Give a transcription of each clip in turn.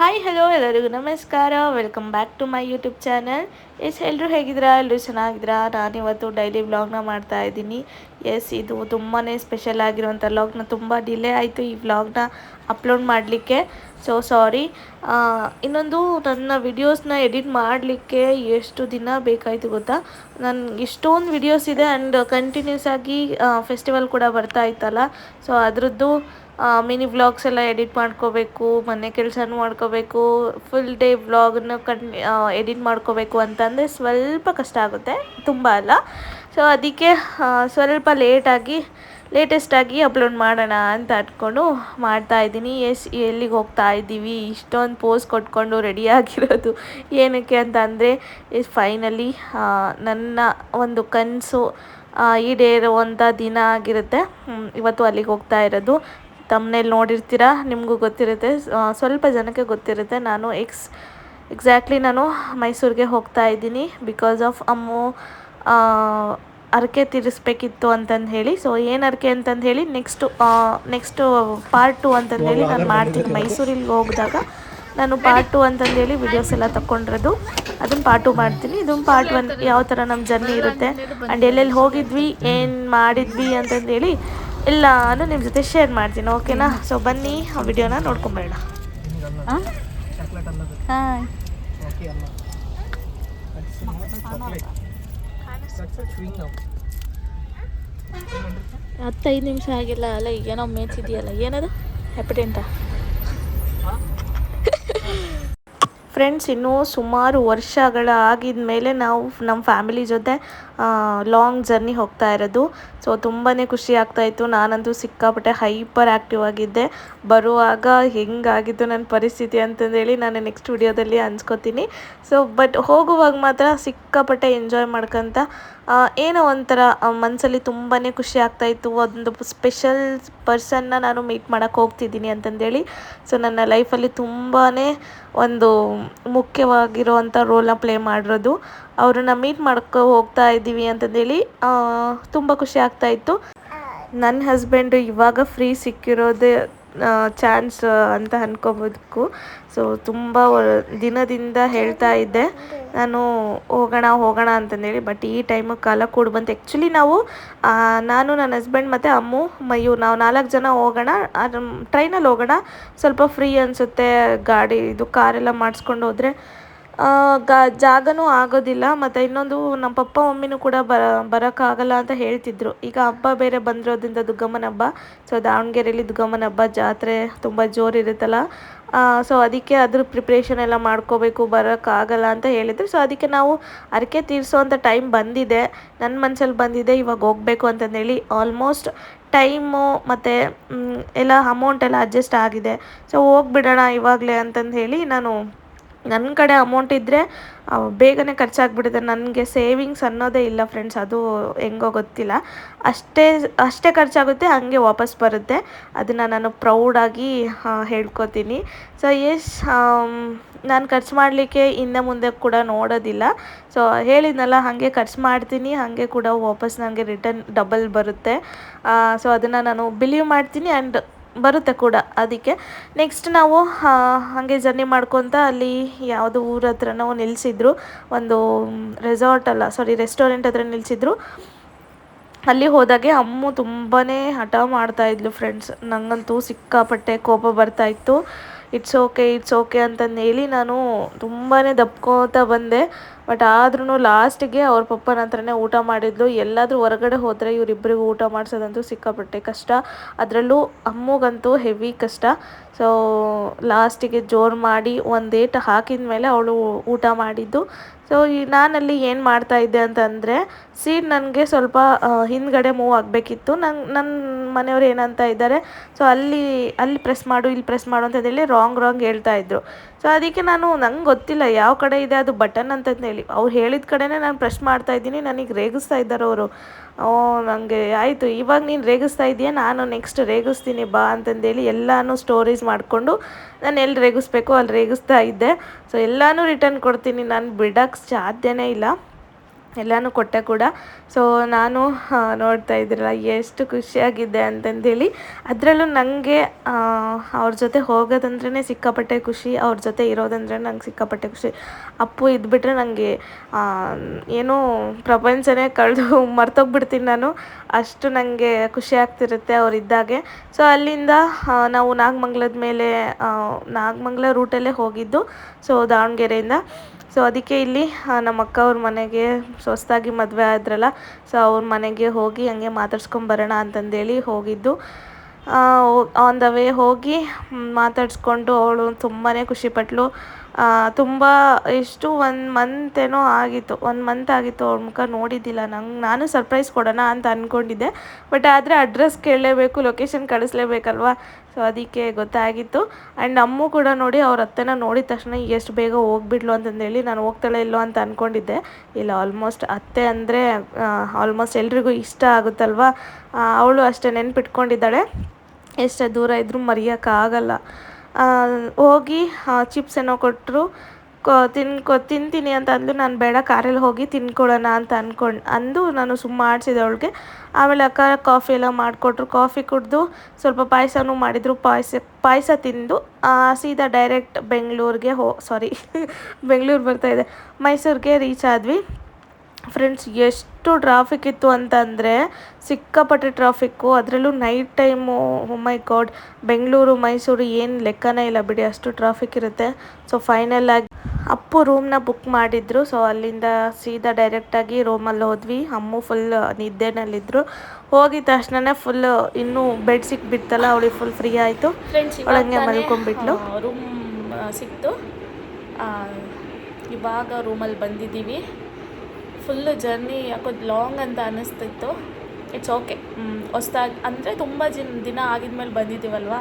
Hi hello ಎಲ್ಲರಿಗೂ ನಮಸ್ಕಾರ. Welcome back to my YouTube channel. ಎಲ್ಲರೂ ಹೇಗಿದ್ದೀರಾ? ಎಲ್ಲರೂ ಚೆನ್ನಾಗಿದ್ದೀರಾ? ನಾನಿವತ್ತು ಡೈಲಿ ವ್ಲಾಗ್ನ ಮಾಡ್ತಾ ಇದ್ದೀನಿ. ಇದು ತುಂಬಾ ಸ್ಪೆಷಲ್ ಆಗಿರುವಂಥ ವ್ಲಾಗ್ನ. ತುಂಬ ಡಿಲೇ ಆಯಿತು ಈ ವ್ಲಾಗ್ನ ಅಪ್ಲೋಡ್ ಮಾಡಲಿಕ್ಕೆ. So sorry. ಇನ್ನೊಂದು, ನನ್ನ ವಿಡಿಯೋಸ್ನ ಎಡಿಟ್ ಮಾಡಲಿಕ್ಕೆ ಎಷ್ಟು ದಿನ ಬೇಕಾಯಿತು ಗೊತ್ತಾ? ನನ್ನ ಇಷ್ಟೊಂದು ವಿಡಿಯೋಸ್ ಇದೆ ಆ್ಯಂಡ್ ಕಂಟಿನ್ಯೂಸ್ ಆಗಿ ಫೆಸ್ಟಿವಲ್ ಕೂಡ ಬರ್ತಾ ಇತ್ತಲ್ಲ, ಸೊ ಅದರದ್ದು ಮಿನಿ ವ್ಲಾಗ್ಸ್ ಎಲ್ಲ ಎಡಿಟ್ ಮಾಡ್ಕೋಬೇಕು, ಮನೆ ಕೆಲಸನೂ ಮಾಡ್ಕೋಬೇಕು, ಫುಲ್ ಡೇ ವ್ಲಾಗನ್ನು ಎಡಿಟ್ ಮಾಡ್ಕೋಬೇಕು ಅಂತಂದರೆ ಸ್ವಲ್ಪ ಕಷ್ಟ ಆಗುತ್ತೆ, ತುಂಬ ಅಲ್ಲ. ಸೊ ಅದಕ್ಕೆ ಸ್ವಲ್ಪ ಲೇಟೆಸ್ಟಾಗಿ ಅಪ್ಲೋಡ್ ಮಾಡೋಣ ಅಂತ ಅಂದ್ಕೊಂಡು ಮಾಡ್ತಾಯಿದ್ದೀನಿ. ಎಲ್ಲಿಗೆ ಹೋಗ್ತಾ ಇದ್ದೀವಿ, ಇಷ್ಟೊಂದು ಪೋಸ್ ಕೊಟ್ಕೊಂಡು ರೆಡಿಯಾಗಿರೋದು ಏನಕ್ಕೆ ಅಂತ ಅಂದರೆ, ಫೈನಲಿ ನನ್ನ ಒಂದು ಕನಸು ಈಡೇರುವಂಥ ದಿನ ಆಗಿರುತ್ತೆ. ಇವತ್ತು ಅಲ್ಲಿಗೆ ಹೋಗ್ತಾ ಇರೋದು. ತಮ್ಮನೇಲಿ ನೋಡಿರ್ತೀರಾ, ನಿಮಗೂ ಗೊತ್ತಿರುತ್ತೆ, ಸ್ವಲ್ಪ ಜನಕ್ಕೆ ಗೊತ್ತಿರುತ್ತೆ. ನಾನು ಎಕ್ಸಾಕ್ಟ್ಲಿ ನಾನು ಮೈಸೂರಿಗೆ ಹೋಗ್ತಾ ಇದ್ದೀನಿ ಬಿಕಾಸ್ ಆಫ್ ಅಮ್ಮು ಹರಕೆ ತೀರಿಸ್ಬೇಕಿತ್ತು ಅಂತಂದು ಹೇಳಿ. ಸೊ ಏನು ಹರಕೆ ಅಂತಂದು ಹೇಳಿ ನೆಕ್ಸ್ಟು ಪಾರ್ಟ್ 2 ಅಂತಂದು ಹೇಳಿ ನಾನು ಮಾಡ್ತೀನಿ. ಮೈಸೂರಿಗೆ ಹೋಗಿದಾಗ ನಾನು ಪಾರ್ಟ್ 2 ಅಂತಂದೇಳಿ ವಿಡಿಯೋಸ್ ಎಲ್ಲ ತಗೊಂಡಿರೋದು, ಅದನ್ನು ಪಾರ್ಟ್ 2 ಮಾಡ್ತೀನಿ. ಇದೊಂದು ಪಾರ್ಟ್ 1 ಯಾವ ಥರ ನಮ್ಮ ಜರ್ನಿ ಇರುತ್ತೆ ಆ್ಯಂಡ್ ಎಲ್ಲೆಲ್ಲಿ ಹೋಗಿದ್ವಿ, ಏನು ಮಾಡಿದ್ವಿ ಅಂತಂದೇಳಿ ಎಲ್ಲನೂ ನಿಮ್ಮ ಜೊತೆ ಶೇರ್ ಮಾಡ್ತೀನಿ, ಓಕೆನಾ? ಸೊ ಬನ್ನಿ ಆ ವಿಡಿಯೋನ ನೋಡ್ಕೊಂಬೇಡ. ಹಾಂ, 15 ನಿಮಿಷ ಆಗಿಲ್ಲ ಅಲ್ಲ, ಏನೋ ಮೇಚಿದೆಯಲ್ಲ, ಏನದು ಹೆಪಟೆಂಟ ಫ್ರೆಂಡ್ಸ್. ಇನ್ನೂ ಸುಮಾರು ವರ್ಷಗಳ ಆಗಿದ ಮೇಲೆ ನಾವು ನಮ್ಮ ಫ್ಯಾಮಿಲಿ ಜೊತೆ ಲಾಂಗ್ ಜರ್ನಿ ಹೋಗ್ತಾ ಇರೋದು. ಸೊ ತುಂಬಾ ಖುಷಿ ಆಗ್ತಾಯಿತ್ತು. ನಾನಂತೂ ಸಿಕ್ಕಾಪಟ್ಟೆ ಹೈಪರ್ ಆ್ಯಕ್ಟಿವ್ ಆಗಿದ್ದೆ. ಬರುವಾಗ ಹೆಂಗಾಗಿತ್ತು ನನ್ನ ಪರಿಸ್ಥಿತಿ ಅಂತಂದೇಳಿ ನಾನು ನೆಕ್ಸ್ಟ್ ವಿಡಿಯೋದಲ್ಲಿ ಹಂಚ್ಕೋತೀನಿ. ಸೊ ಬಟ್ ಹೋಗುವಾಗ ಮಾತ್ರ ಸಿಕ್ಕಾಪಟ್ಟೆ ಎಂಜಾಯ್ ಮಾಡ್ಕೊತ ಏನೋ ಒಂಥರ ಮನಸ್ಸಲ್ಲಿ ತುಂಬಾ ಖುಷಿ ಆಗ್ತಾಯಿತ್ತು. ಒಂದು ಸ್ಪೆಷಲ್ ಪರ್ಸನ್ನ ನಾನು ಮೀಟ್ ಮಾಡೋಕ್ಕೆ ಹೋಗ್ತಿದ್ದೀನಿ ಅಂತಂದೇಳಿ. ಸೊ ನನ್ನ ಲೈಫಲ್ಲಿ ತುಂಬಾ ಒಂದು ಮುಖ್ಯವಾಗಿರುವಂಥ ರೋಲ್ನ ಪ್ಲೇ ಮಾಡಿರೋದು. ಅವ್ರನ್ನ ಮೀಟ್ ಮಾಡ್ಕೊ ಹೋಗ್ತಾ ಇದ್ದೀವಿ ಅಂತಂದೇಳಿ ತುಂಬ ಖುಷಿ ಆಗ್ತಾಯಿತ್ತು. ನನ್ನ ಹಸ್ಬೆಂಡು ಇವಾಗ ಫ್ರೀ ಸಿಕ್ಕಿರೋದೇ ಚಾನ್ಸ್ ಅಂತ ಅಂದ್ಕೋಬೋದಕ್ಕೂ. ಸೊ ತುಂಬ ದಿನದಿಂದ ಹೇಳ್ತಾ ಇದ್ದೆ ನಾನು ಹೋಗೋಣ ಅಂತಂದೇಳಿ. ಬಟ್ ಈ ಟೈಮಿಗೆ ಕಾಲ ಕೂಡ ಬಂತು. ಆ್ಯಕ್ಚುಲಿ ನಾನು ನನ್ನ ಹಸ್ಬೆಂಡ್ ಮತ್ತು ಅಮ್ಮು ಮಯೂರ್ ನಾವು 4 ಜನ ಹೋಗೋಣ, ಟ್ರೈನಲ್ಲಿ ಹೋಗೋಣ, ಸ್ವಲ್ಪ ಫ್ರೀ ಅನಿಸುತ್ತೆ, ಕಾರೆಲ್ಲ ಮಾಡಿಸ್ಕೊಂಡು ಹೋದರೆ ಜಾಗನೂ ಆಗೋದಿಲ್ಲ. ಮತ್ತು ಇನ್ನೊಂದು, ನಮ್ಮ ಪಪ್ಪ ಮಮ್ಮಿನೂ ಕೂಡ ಬರೋಕ್ಕಾಗಲ್ಲ ಅಂತ ಹೇಳ್ತಿದ್ರು. ಈಗ ಹಬ್ಬ ಬೇರೆ ಬಂದಿರೋದ್ರಿಂದ ದುರ್ಗಮ್ಮನ ಹಬ್ಬ, ಸೊ ದಾವಣಗೆರೆಯಲ್ಲಿ ದುರ್ಗಮ್ಮನ ಹಬ್ಬ ಜಾತ್ರೆ ತುಂಬ ಜೋರಿರುತ್ತಲ್ಲ, ಸೊ ಅದಕ್ಕೆ ಅದ್ರ ಪ್ರಿಪ್ರೇಷನ್ ಎಲ್ಲ ಮಾಡ್ಕೋಬೇಕು, ಬರೋಕ್ಕಾಗಲ್ಲ ಅಂತ ಹೇಳಿದ್ರು. ಸೊ ಅದಕ್ಕೆ ನಾವು ಹರಕೆ ತೀರಿಸೋವಂಥ ಟೈಮ್ ಬಂದಿದೆ, ನನ್ನ ಮನಸ್ಸಲ್ಲಿ ಬಂದಿದೆ, ಇವಾಗ ಹೋಗಬೇಕು ಅಂತಂದೇಳಿ. ಆಲ್ಮೋಸ್ಟ್ ಟೈಮು ಮತ್ತು ಎಲ್ಲ ಅಮೌಂಟ್ ಎಲ್ಲ ಅಡ್ಜಸ್ಟ್ ಆಗಿದೆ. ಸೊ ಹೋಗ್ಬಿಡೋಣ ಇವಾಗಲೇ ಅಂತಂದು ಹೇಳಿ, ನನ್ನ ಕಡೆ ಅಮೌಂಟ್ ಇದ್ದರೆ ಬೇಗನೆ ಖರ್ಚಾಗ್ಬಿಡುತ್ತೆ. ನನಗೆ ಸೇವಿಂಗ್ಸ್ ಅನ್ನೋದೇ ಇಲ್ಲ ಫ್ರೆಂಡ್ಸ್, ಅದು ಹೆಂಗೋ ಗೊತ್ತಿಲ್ಲ. ಅಷ್ಟೇ ಖರ್ಚಾಗುತ್ತೆ, ಹಾಗೆ ವಾಪಸ್ ಬರುತ್ತೆ. ಅದನ್ನು ನಾನು ಪ್ರೌಡಾಗಿ ಹೇಳ್ಕೊತೀನಿ. ಸೊ ನಾನು ಖರ್ಚು ಮಾಡಲಿಕ್ಕೆ ಹಿಂದೆ ಮುಂದೆ ಕೂಡ ನೋಡೋದಿಲ್ಲ. ಸೊ ಹೇಳಿದ್ನಲ್ಲ, ಹಾಗೆ ಖರ್ಚು ಮಾಡ್ತೀನಿ, ಹಾಗೆ ಕೂಡ ವಾಪಸ್ ನನಗೆ ರಿಟರ್ನ್ ಡಬಲ್ ಬರುತ್ತೆ. ಸೊ ಅದನ್ನು ನಾನು ಬಿಲೀವ್ ಮಾಡ್ತೀನಿ ಆ್ಯಂಡ್ ಬರುತ್ತೆ ಕೂಡ. ಅದಕ್ಕೆ ನೆಕ್ಸ್ಟ್ ನಾವು ಹಾಗೆ ಜರ್ನಿ ಮಾಡ್ಕೊತ ಅಲ್ಲಿ ಯಾವುದೋ ಊರ ಹತ್ರ ನಾವು ನಿಲ್ಲಿಸಿದ್ರು, ಒಂದು ರೆಸ್ಟೋರೆಂಟ್ ಹತ್ರ ನಿಲ್ಲಿಸಿದ್ರು. ಅಲ್ಲಿ ಹೋದಾಗೆ ಅಮ್ಮು ತುಂಬಾ ಹಠ ಮಾಡ್ತಾಯಿದ್ಲು ಫ್ರೆಂಡ್ಸ್. ನನಗಂತೂ ಸಿಕ್ಕಾಪಟ್ಟೆ ಕೋಪ ಬರ್ತಾಯಿತ್ತು. ಇಟ್ಸ್ ಓಕೆ ಅಂತಂದು ಹೇಳಿ ನಾನು ತುಂಬಾ ದಬ್ಕೋತಾ ಬಂದೆ. ಬಟ್ ಆದ್ರೂ ಲಾಸ್ಟಿಗೆ ಅವ್ರ ಪಪ್ಪನ ಹತ್ರನೇ ಊಟ ಮಾಡಿದ್ಲು. ಎಲ್ಲಾದರೂ ಹೊರಗಡೆ ಹೋದರೆ ಇವರಿಬ್ಬರಿಗೂ ಊಟ ಮಾಡಿಸೋದಂತೂ ಸಿಕ್ಕಾಪಟ್ಟೆ ಕಷ್ಟ, ಅದರಲ್ಲೂ ಅಮ್ಮಗಂತೂ ಹೆವಿ ಕಷ್ಟ. ಸೊ ಲಾಸ್ಟಿಗೆ ಜೋರು ಮಾಡಿ ಒಂದು ಏಟು ಹಾಕಿದ ಮೇಲೆ ಅವಳು ಊಟ ಮಾಡಿದ್ದು. ಸೊ ನಾನಲ್ಲಿ ಏನು ಮಾಡ್ತಾಯಿದ್ದೆ ಅಂತಂದರೆ, ಸೀಟ್ ನನಗೆ ಸ್ವಲ್ಪ ಹಿಂದ್ಗಡೆ ಮೂವ್ ಆಗಬೇಕಿತ್ತು. ನನ್ನ ಮನೆಯವ್ರು ಏನಂತ ಇದ್ದಾರೆ, ಸೊ ಅಲ್ಲಿ ಪ್ರೆಸ್ ಮಾಡು, ಇಲ್ಲಿ ಪ್ರೆಸ್ ಮಾಡು ಅಂತಂದೇಳಿ ರಾಂಗ್ ಹೇಳ್ತಾಯಿದ್ರು. ಸೊ ಅದಕ್ಕೆ ನಂಗೆ ಗೊತ್ತಿಲ್ಲ ಯಾವ ಕಡೆ ಇದೆ ಅದು ಬಟನ್ ಅಂತಂದೇಳಿ, ಅವ್ರು ಹೇಳಿದ ಕಡೆನೇ ನಾನು ಪ್ರೆಸ್ ಮಾಡ್ತಾಯಿದ್ದೀನಿ. ನನಗೆ ರೇಗಿಸ್ತಾ ಇದ್ದಾರೆ ಅವರು. ನನಗೆ ಆಯಿತು, ಇವಾಗ ನೀನು ರೇಗಿಸ್ತಾ ಇದೆಯಾ, ನಾನು ನೆಕ್ಸ್ಟ್ ರೇಗಿಸ್ತೀನಿ ಬಾ ಅಂತಂದೇಳಿ ಎಲ್ಲನೂ ಸ್ಟೋರೀಸ್ ಮಾಡಿಕೊಂಡು ನಾನು ಎಲ್ಲಿ ರೇಗಿಸ್ಬೇಕೋ ಅಲ್ಲಿ ರೇಗಿಸ್ತಾ ಇದ್ದೆ. ಸೊ ಎಲ್ಲನೂ ರಿಟರ್ನ್ ಕೊಡ್ತೀನಿ, ನಾನು ಬಿಡೋಕ್ಕೆ ಸಾಧ್ಯನೇ ಇಲ್ಲ. ಎಲ್ಲನೂ ಕೊಟ್ಟೆ ಕೂಡ. ಸೊ ನಾನು ನೋಡ್ತಾ ಇದ್ದೀರಲ್ಲ ಎಷ್ಟು ಖುಷಿಯಾಗಿದ್ದೆ ಅಂತಂದೇಳಿ. ಅದರಲ್ಲೂ ನನಗೆ ಅವ್ರ ಜೊತೆ ಹೋಗೋದಂದ್ರೇ ಸಿಕ್ಕಾಪಟ್ಟೆ ಖುಷಿ, ಅವ್ರ ಜೊತೆ ಇರೋದಂದ್ರೆ ನಂಗೆ ಸಿಕ್ಕಾಪಟ್ಟೆ ಖುಷಿ. ಅಪ್ಪು ಇದ್ಬಿಟ್ರೆ ನನಗೆ ಏನೋ ಪ್ರಪಂಚನೇ ಕಳೆದು ಮರ್ತೋಗ್ಬಿಡ್ತೀನಿ ನಾನು, ಅಷ್ಟು ನನಗೆ ಖುಷಿ ಆಗ್ತಿರುತ್ತೆ ಅವರಿದ್ದಾಗೆ. ಸೊ ಅಲ್ಲಿಂದ ನಾವು ನಾಗಮಂಗಲದ ಮೇಲೆ ನಾಗಮಂಗಲ ರೂಟಲ್ಲೇ ಹೋಗಿದ್ದು, ಸೊ ದಾವಣಗೆರೆಯಿಂದ. ಸೊ ಅದಕ್ಕೆ ಇಲ್ಲಿ ನಮ್ಮ ಅಕ್ಕ ಅವ್ರ ಮನೆಗೆ ಹೊಸ್ದಾಗಿ ಮದುವೆ ಆದ್ರಲ್ಲ, ಸೊ ಅವ್ರ ಮನೆಗೆ ಹೋಗಿ ಹಂಗೆ ಮಾತಾಡ್ಸ್ಕೊಂಬರೋಣ ಅಂತಂದೇಳಿ ಹೋಗಿದ್ದು. ಆನ್ ದ ವೇ ಹೋಗಿ ಮಾತಾಡಿಸ್ಕೊಂಡು ಅವಳು ತುಂಬಾ ಖುಷಿಪಟ್ಲು. ತುಂಬ ಎಷ್ಟು 1 ಮಂತ್ ಏನೋ ಆಗಿತ್ತು, 1 ಮಂತ್ ಆಗಿತ್ತು ಅವ್ಳ ಮುಖ ನೋಡಿದ್ದಿಲ್ಲ. ನಾನು ಸರ್ಪ್ರೈಸ್ ಕೊಡೋಣ ಅಂತ ಅಂದ್ಕೊಂಡಿದ್ದೆ, ಬಟ್ ಆದರೆ ಅಡ್ರೆಸ್ ಕೇಳಲೇಬೇಕು, ಲೊಕೇಶನ್ ಕಳಿಸ್ಲೇಬೇಕಲ್ವ. ಸೊ ಅದಕ್ಕೆ ಗೊತ್ತಾಗಿತ್ತು. ಆ್ಯಂಡ್ ಅಮ್ಮು ಕೂಡ ನೋಡಿ ಅವ್ರ ಅತ್ತೆನ ನೋಡಿದ ತಕ್ಷಣ ಎಷ್ಟು ಬೇಗ ಹೋಗ್ಬಿಡ್ಲು ಅಂತಂದೇಳಿ, ನಾನು ಹೋಗ್ತಾಳೆ ಇಲ್ಲೋ ಅಂತ ಅಂದ್ಕೊಂಡಿದ್ದೆ. ಇಲ್ಲ, ಆಲ್ಮೋಸ್ಟ್ ಅತ್ತೆ ಅಂದರೆ ಆಲ್ಮೋಸ್ಟ್ ಎಲ್ರಿಗೂ ಇಷ್ಟ ಆಗುತ್ತಲ್ವ. ಅವಳು ಅಷ್ಟೇ ನೆನ್ಪಿಟ್ಕೊಂಡಿದ್ದಾಳೆ, ಎಷ್ಟೇ ದೂರ ಇದ್ದರೂ ಮರೆಯೋಕ್ಕಾಗಲ್ಲ. ಹೋಗಿ ಚಿಪ್ಸ್ ಏನೋ ಕೊಟ್ಟರು, ತಿಂತೀನಿ ಅಂತ ಅಂದು, ನಾನು ಬೇಡ ಕಾರಲ್ಲಿ ಹೋಗಿ ತಿನ್ಕೊಳ್ಳೋಣ ಅಂತ ಅಂದು ನಾನು ಸುಮ್ಮ ಆಡಿಸಿದೆ ಅವಳಿಗೆ. ಆಮೇಲೆ ಅಕ್ಕ ಕಾಫಿ ಎಲ್ಲ ಮಾಡಿಕೊಟ್ರು, ಕಾಫಿ ಕುಡಿದು ಸ್ವಲ್ಪ ಪಾಯಸನೂ ಮಾಡಿದರು. ಪಾಯಸ ತಿಂದು ಸೀದಾ ಡೈರೆಕ್ಟ್ ಬೆಂಗಳೂರಿಗೆ ಬೆಂಗಳೂರು ಬರ್ತಾಯಿದೆ, ಮೈಸೂರಿಗೆ ರೀಚ್ ಆದ್ವಿ. ಫ್ರೆಂಡ್ಸ್, ಎಷ್ಟು ಟ್ರಾಫಿಕ್ ಇತ್ತು ಅಂತಂದರೆ ಸಿಕ್ಕಾಪಟ್ಟೆ ಟ್ರಾಫಿಕ್ಕು, ಅದರಲ್ಲೂ ನೈಟ್ ಟೈಮು. ಓ ಮೈ ಗಾಡ್, ಬೆಂಗಳೂರು ಮೈಸೂರು ಏನು ಲೆಕ್ಕನೇ ಇಲ್ಲ ಬಿಡಿ, ಅಷ್ಟು ಟ್ರಾಫಿಕ್ ಇರುತ್ತೆ. ಸೊ ಫೈನಲ್ ಆಗಿ ಅಪ್ಪು ರೂಮ್ನ ಬುಕ್ ಮಾಡಿದ್ರು. ಸೊ ಅಲ್ಲಿಂದ ಸೀದಾ ಡೈರೆಕ್ಟಾಗಿ ರೂಮಲ್ಲಿ ಹೋದ್ವಿ. ಅಮ್ಮು ಫುಲ್ ನಿದ್ದೆನಲ್ಲಿದ್ದರು. ಹೋಗಿದ ತಕ್ಷಣ ಫುಲ್ ಇನ್ನೂ ಬೆಡ್ ಸಿಕ್ಬಿಡ್ತಲ್ಲ, ಅವಳಿಗೆ ಫುಲ್ ಫ್ರೀ ಆಯಿತು. ಫ್ರೆಂಡ್ಸ್, ಒಳಗೆ ಮಲ್ಕೊಂಡ್ಬಿಟ್ಲು. ರೂಮ್ ಸಿಕ್ತು, ಇವಾಗ ರೂಮಲ್ಲಿ ಬಂದಿದ್ದೀವಿ. ಫುಲ್ಲು ಜರ್ನಿ ಯಾಕೋ ಲಾಂಗ್ ಅಂತ ಅನ್ನಿಸ್ತಿತ್ತು. ಇಟ್ಸ್ ಓಕೆ, ಹೊಸ್ದಾಗಿ ಅಂದರೆ ತುಂಬ ದಿನ ಆಗಿದ್ಮೇಲೆ ಬಂದಿದ್ದೀವಲ್ವ,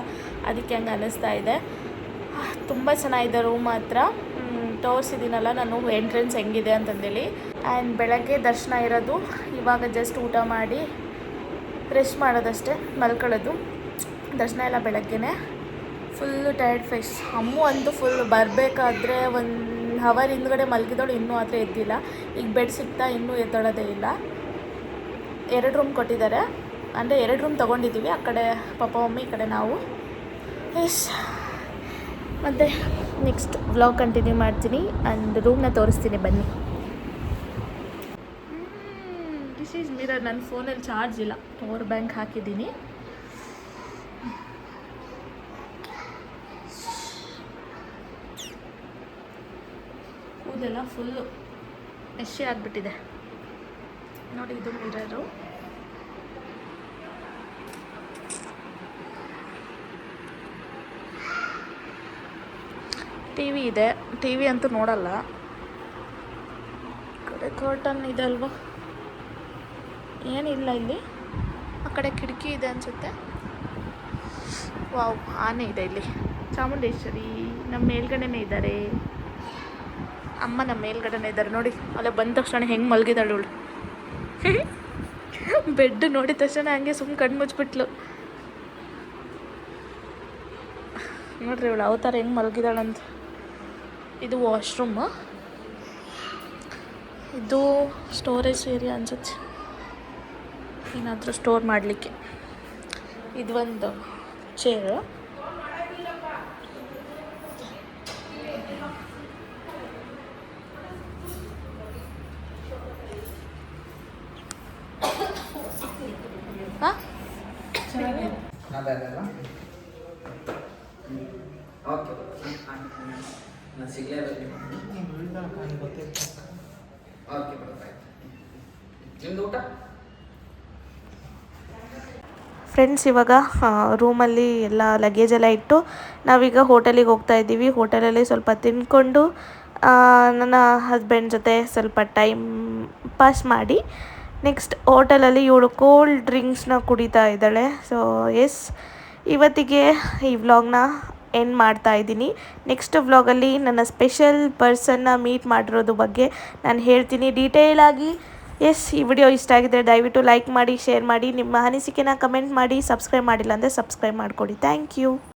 ಅದಕ್ಕೆ ಹಂಗೆ ಅನ್ನಿಸ್ತಾ ಇದೆ. ತುಂಬ ಚೆನ್ನಾಗಿದೆ ರೂಮ್ ಹತ್ರ. ತೋರಿಸಿದ್ದೀನಲ್ಲ ನಾನು ಎಂಟ್ರೆನ್ಸ್ ಹೆಂಗಿದೆ ಅಂತಂದೇಳಿ. ಆ್ಯಂಡ್ ಬೆಳಗ್ಗೆ ದರ್ಶನ ಇರೋದು. ಇವಾಗ ಜಸ್ಟ್ ಊಟ ಮಾಡಿ ರೆಸ್ಟ್ ಮಾಡೋದಷ್ಟೇ, ಮಲ್ಕೊಳ್ಳೋದು. ದರ್ಶನ ಎಲ್ಲ ಬೆಳಗ್ಗೆನೇ. Full tired face. ಅಮ್ಮು ಅಂತೂ ಫುಲ್ ಬರಬೇಕಾದ್ರೆ 1 ಅವರ್ ಹಿಂದ್ಗಡೆ ಮಲಗಿದವಳು, ಇನ್ನೂ ಆದರೆ ಎದ್ದಿಲ್ಲ. ಈಗ ಬೆಡ್ ಸಿಗ್ತಾ ಇನ್ನೂ ಎದ್ದೋಳೋದೇ ಇಲ್ಲ. 2 ರೂಮ್ ಕೊಟ್ಟಿದ್ದಾರೆ, ಅಂದರೆ 2 ರೂಮ್ ತೊಗೊಂಡಿದ್ದೀವಿ. ಆ ಕಡೆ ಪಪ್ಪ ಮಮ್ಮಿ, ಈ ಕಡೆ ನಾವು. ಮತ್ತು ನೆಕ್ಸ್ಟ್ ವ್ಲಾಗ್ ಕಂಟಿನ್ಯೂ ಮಾಡ್ತೀನಿ ಆ್ಯಂಡ್ ರೂಮ್ನ ತೋರಿಸ್ತೀನಿ, ಬನ್ನಿ. This is mirror. ನನ್ನ ಫೋನಲ್ಲಿ ಚಾರ್ಜ್ ಇಲ್ಲ, ಪವರ್ ಬ್ಯಾಂಕ್ ಹಾಕಿದ್ದೀನಿ. ಕೂದೆಲ್ಲ ಫುಲ್ಲು ಮೆಶಿ ಆಗಿಬಿಟ್ಟಿದೆ ನೋಡಿ. ಇದು ಮಿರರು. ಟಿ ವಿ ಇದೆ, ಟಿ ವಿ ಅಂತೂ ನೋಡಲ್ಲ. ಕಡೆ ಕರ್ಟನ್ ಇದೆ ಅಲ್ವಾ, ಏನಿಲ್ಲ ಇಲ್ಲಿ. ಆ ಕಡೆ ಕಿಟಕಿ ಇದೆ ಅನಿಸುತ್ತೆ. ವಾವ್, ಆನೆ ಇದೆ ಇಲ್ಲಿ. ಚಾಮುಂಡೇಶ್ವರಿ ನಮ್ಮ ಮೇಲ್ಗಡೆನೇ ಇದ್ದಾರೆ. ಅಮ್ಮ ನಮ್ಮ ಮೇಲ್ಗಡೆನೇ ಇದ್ದಾರೆ ನೋಡಿ. ಅಲ್ಲೇ ಬಂದ ತಕ್ಷಣ ಹೆಂಗೆ ಮಲಗಿದಾಳು ಅವಳು. ಬೆಡ್ ನೋಡಿದ ತಕ್ಷಣ ಹಂಗೆ ಸುಮ್ಮನೆ ಕಣ್ಣು ಮುಚ್ಚಿಬಿಟ್ಲು ನೋಡ್ರಿ, ಇವಳು ಅವತಾರ ಹೆಂಗೆ ಮಲಗಿದಾಳಂತ. ಇದು ವಾಶ್ರೂಮ್, ಇದು ಸ್ಟೋರೇಜ್ ಏರಿಯಾ ಅನ್ಸುತ್ತೆ, ಏನಾದರೂ ಸ್ಟೋರ್ ಮಾಡಲಿಕ್ಕೆ. ಇದು ಒಂದು ಚೇರು. ಅದಲ್ಲ ಓಕೆ ನಾನು ಸಿಗಲೇಬೇಕು. ಓಕೆ ಬರ್ತಾಯಿತ್ತು. ನಿಮ್ದು ಊಟ? ಫ್ರೆಂಡ್ಸ್, ಇವಾಗ ರೂಮಲ್ಲಿ ಎಲ್ಲ ಲಗೇಜೆಲ್ಲ ಇಟ್ಟು ನಾವೀಗ ಹೋಟೆಲಿಗೆ ಹೋಗ್ತಾ ಇದ್ದೀವಿ. ಹೋಟೆಲಲ್ಲಿ ಸ್ವಲ್ಪ ತಿಂದ್ಕೊಂಡು ನನ್ನ ಹಸ್ಬೆಂಡ್ ಜೊತೆ ಸ್ವಲ್ಪ ಟೈಮ್ ಪಾಸ್ ಮಾಡಿ ನೆಕ್ಸ್ಟ್ ಹೋಟೆಲಲ್ಲಿ ಇವಳು ಕೋಲ್ಡ್ ಡ್ರಿಂಕ್ಸ್ನ ಕುಡಿತಾ ಇದ್ದಾಳೆ. ಸೊ ಎಸ್, ಇವತ್ತಿಗೆ ಈ ವ್ಲಾಗ್ನ ಎಂಡ್ ಮಾಡ್ತಾ ಇದ್ದೀನಿ. ನೆಕ್ಸ್ಟ್ ವ್ಲಾಗಲ್ಲಿ ನನ್ನ ಸ್ಪೆಷಲ್ ಪರ್ಸನ್ನ ಮೀಟ್ ಮಾಡಿರೋದು ಬಗ್ಗೆ ನಾನು ಹೇಳ್ತೀನಿ ಡೀಟೇಲಾಗಿ. ಎಸ್, ಈ ವಿಡಿಯೋ ಇಷ್ಟ ಆಗಿದ್ದರೆ ದಯವಿಟ್ಟು ಲೈಕ್ ಮಾಡಿ, ಶೇರ್ ಮಾಡಿ, ನಿಮ್ಮ ಅನಿಸಿಕೆನ ಕಮೆಂಟ್ ಮಾಡಿ. ಸಬ್ಸ್ಕ್ರೈಬ್ ಮಾಡಿಲ್ಲ ಅಂದರೆ ಸಬ್ಸ್ಕ್ರೈಬ್ ಮಾಡಿಕೊಡಿ. Thank you.